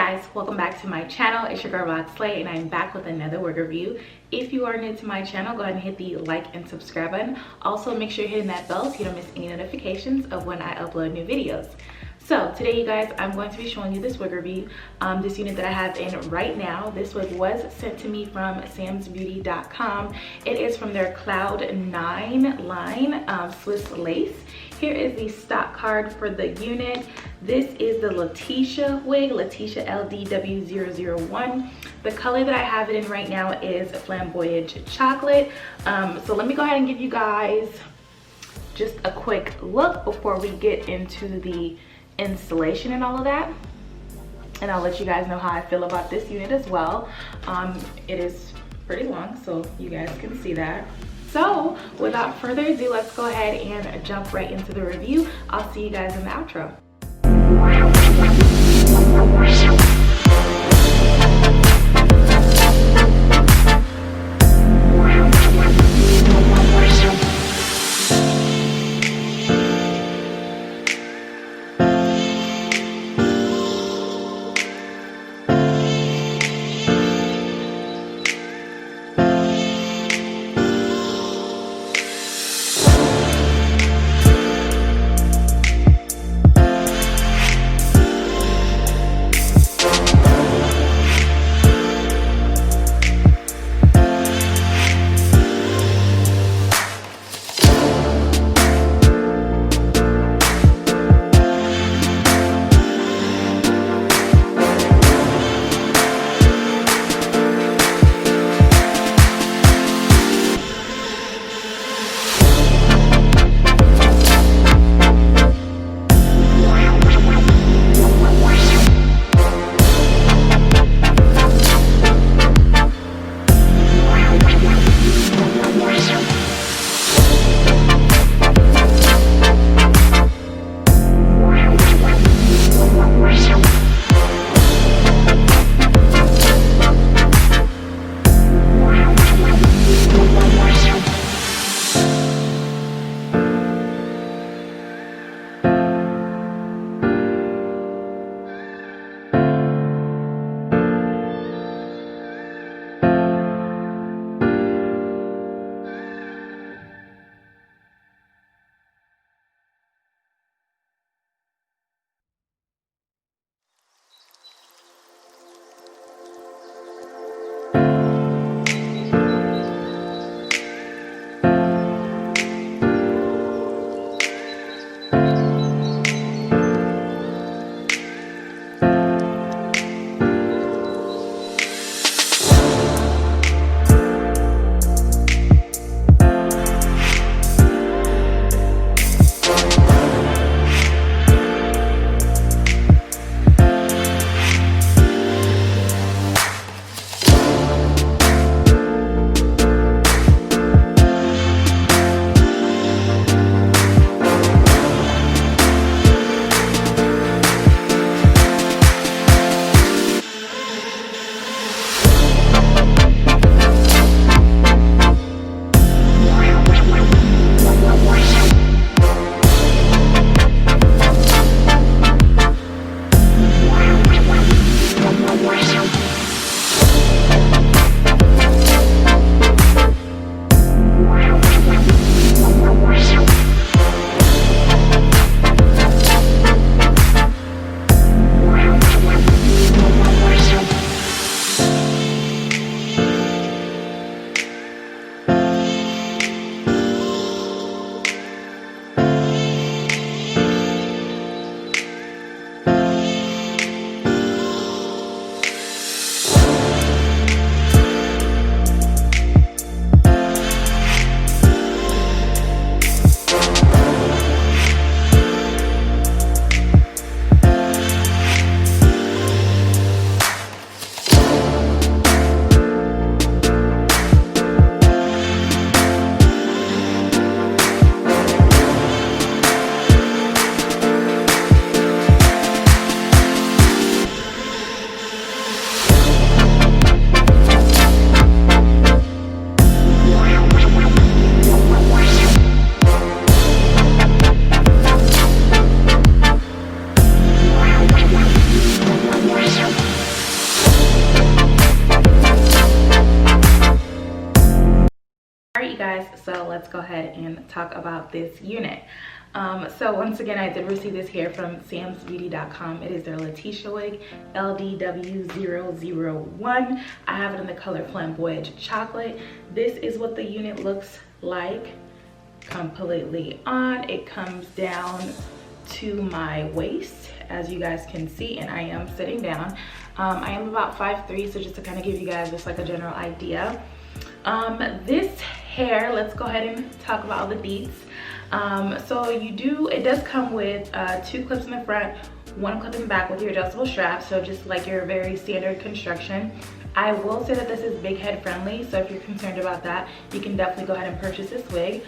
guys, welcome back to my channel. It's your girl Roxslay and I'm back with another wig review. If you are new to my channel, go ahead and hit the like and subscribe button. Also make sure you're hitting that bell so you don't miss any notifications of when I upload new videos. So today you guys, I'm going to be showing you this wig review. This unit that I have in right now. This wig was sent to me from SAMSBEAUTY.com. It is from their Cloud 9 line, Swiss lace. Here is the stock card for the unit. This is the Latisha wig, Latisha LDW001. The color that I have it in right now is Flamboyant Chocolate. So let me go ahead and give you guys just a quick look before we get into the installation and all of that. And I'll let you guys know how I feel about this unit as well. It is pretty long, so you guys can see that. So without further ado, let's go ahead and jump right into the review. I'll see you guys in the outro. you guys, so let's go ahead and talk about this unit. So once again, I did receive this hair from SAMSBEAUTY.com. It is their Latisha wig, LDW001. I have it in the color Flamboyant Chocolate. This is what the unit looks like completely on. It comes down to my waist, as you guys can see, and I am sitting down. I am about 5'3", so just to kind of give you guys just like a general idea. This hair, let's go ahead and talk about all the deets. So it does come with 2 clips in the front, 1 clip in the back with your adjustable strap, so just like your very standard construction. I will say that this is big head friendly, so if you're concerned about that, you can definitely go ahead and purchase this wig.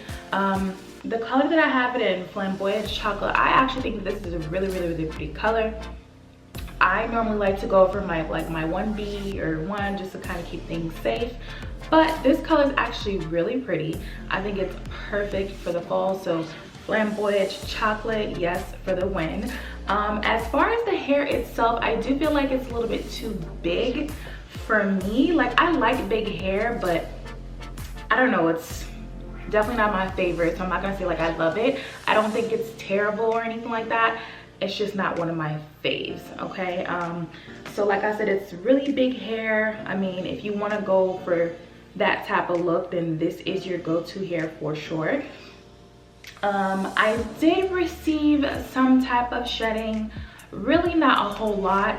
The color that I have it in, Flamboyant Chocolate, I actually think that this is a really pretty color. I normally like to go for my 1B or 1 just to kind of keep things safe. But this color is actually really pretty. I think it's perfect for the fall, so Flamboyant Chocolate, yes, for the win. As far as the hair itself, I do feel like it's a little bit too big for me. Like, I like big hair, but I don't know, it's definitely not my favorite, so I'm not gonna say like I love it. I don't think it's terrible or anything like that. It's just not one of my faves, okay? So like I said, it's really big hair. I mean, if you wanna go for that type of look, then this is your go-to hair for sure. I did receive some type of shedding, really not a whole lot.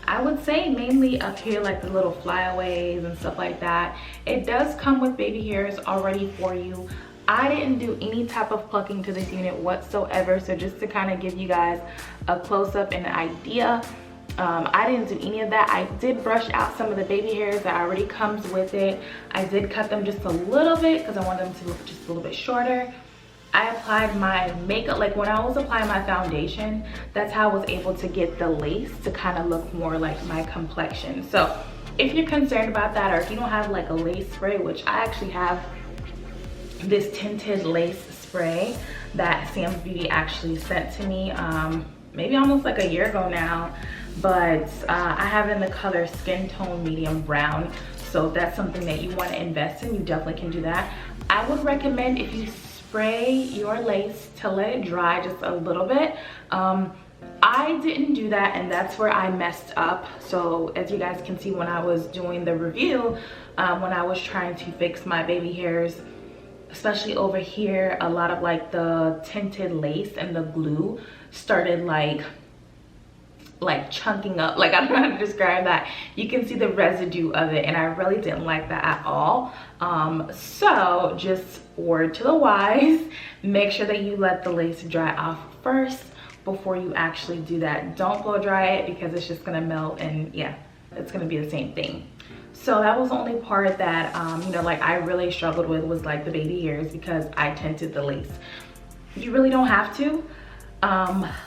I would say mainly up here, like the little flyaways and stuff like that. It does come with baby hairs already for you. I didn't do any type of plucking to this unit whatsoever, so just to kind of give you guys a close-up and an idea, I didn't do any of that. I did brush out some of the baby hairs that already comes with it. I did cut them just a little bit because I want them to look just a little bit shorter. I applied my makeup, like when I was applying my foundation, that's how I was able to get the lace to kind of look more like my complexion. So if you're concerned about that, or if you don't have like a lace spray, which I actually have this tinted lace spray that Sam's Beauty actually sent to me maybe almost like a year ago now, but I have it in the color skin tone medium brown. So if that's something that you want to invest in, you definitely can do that. I would recommend, if you spray your lace, to let it dry just a little bit. I didn't do that, and that's where I messed up. So as you guys can see, when I was doing the review, when I was trying to fix my baby hairs, especially over here, a lot of like the tinted lace and the glue started like chunking up. Like, I don't know how to describe that. You can see the residue of it, and I really didn't like that at all. So just word to the wise, make sure that you let the lace dry off first before you actually do that. Don't blow dry it, because it's just gonna melt, and yeah, it's gonna be the same thing. So that was the only part that you know, like I really struggled with, was like the baby hairs, because I tinted the lace. You really don't have to.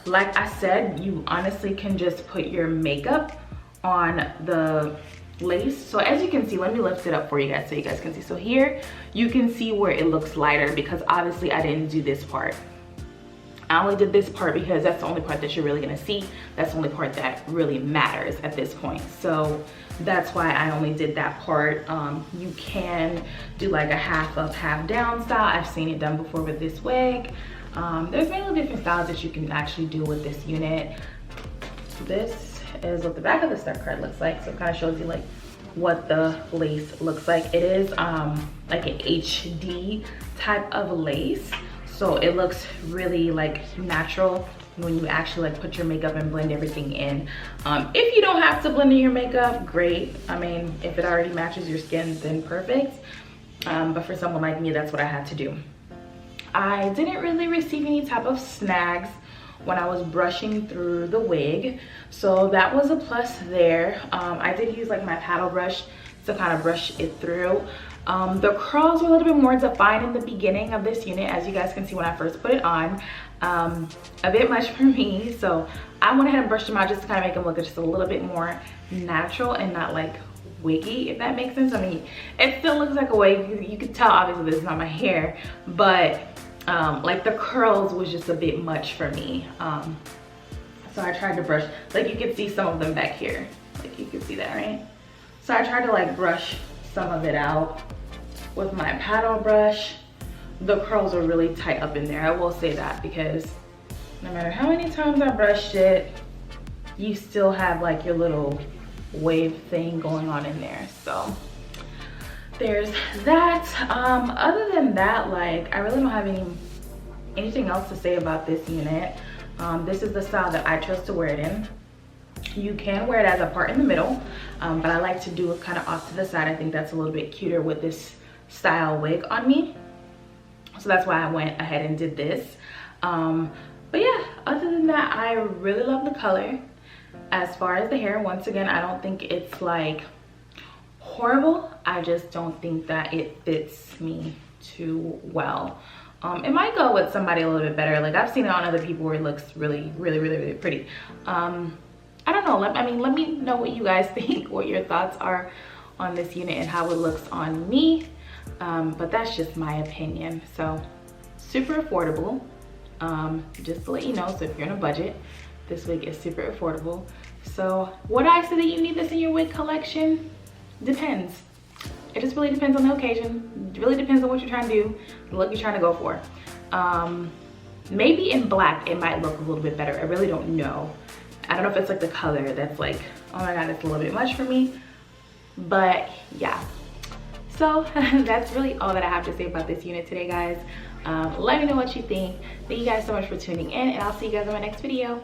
Like I said, you honestly can just put your makeup on the lace. So as you can see, let me lift it up for you guys so you guys can see. So here you can see where it looks lighter, because obviously I didn't do this part. I only did this part because that's the only part that you're really gonna see. That's the only part that really matters at this point. So that's why I only did that part. You can do like a half up, half down style. I've seen it done before with this wig. There's many different styles that you can actually do with this unit. This is what the back of the start card looks like. So it kind of shows you like what the lace looks like. It is like an HD type of lace. So it looks really like natural when you actually like put your makeup and blend everything in. If you don't have to blend in your makeup, great. I mean, if it already matches your skin, then perfect. But for someone like me, that's what I had to do. I didn't really receive any type of snags when I was brushing through the wig, so that was a plus there. I did use like my paddle brush to kind of brush it through. The curls were a little bit more defined in the beginning of this unit, as you guys can see when I first put it on. A bit much for me, so I went ahead and brushed them out just to kind of make them look just a little bit more natural and not like wiggy, if that makes sense. I mean, it still looks like a wig. You could tell obviously this is not my hair, but like the curls was just a bit much for me. So I tried to brush, like you can see some of them back here, like you can see that, right? So I tried to like brush some of it out with my paddle brush, the curls are really tight up in there. I will say that, because no matter how many times I brushed it, you still have like your little wave thing going on in there. So there's that. Other than that, like, I really don't have anything else to say about this unit. This is the style that I chose to wear it in. You can wear it as a part in the middle, but I like to do it kind of off to the side. I think that's a little bit cuter with this style wig on me. So that's why I went ahead and did this. But yeah, other than that, I really love the color. As far as the hair, once again, I don't think it's like horrible. I just don't think that it fits me too well. It might go with somebody a little bit better. Like, I've seen it on other people where it looks really pretty. I don't know. Let me know what you guys think, what your thoughts are on this unit and how it looks on me. But that's just my opinion. So super affordable. Just to let you know, so if you're on a budget, this wig is super affordable. So would I say that you need this in your wig collection? Depends. It just really depends on the occasion. It really depends on what you're trying to do, the look you're trying to go for. Maybe in black it might look a little bit better. I really don't know. I don't know if it's like the color that's like, oh my god, it's a little bit much for me. But yeah. So that's really all that I have to say about this unit today, guys. Let me know what you think. Thank you guys so much for tuning in, and I'll see you guys in my next video.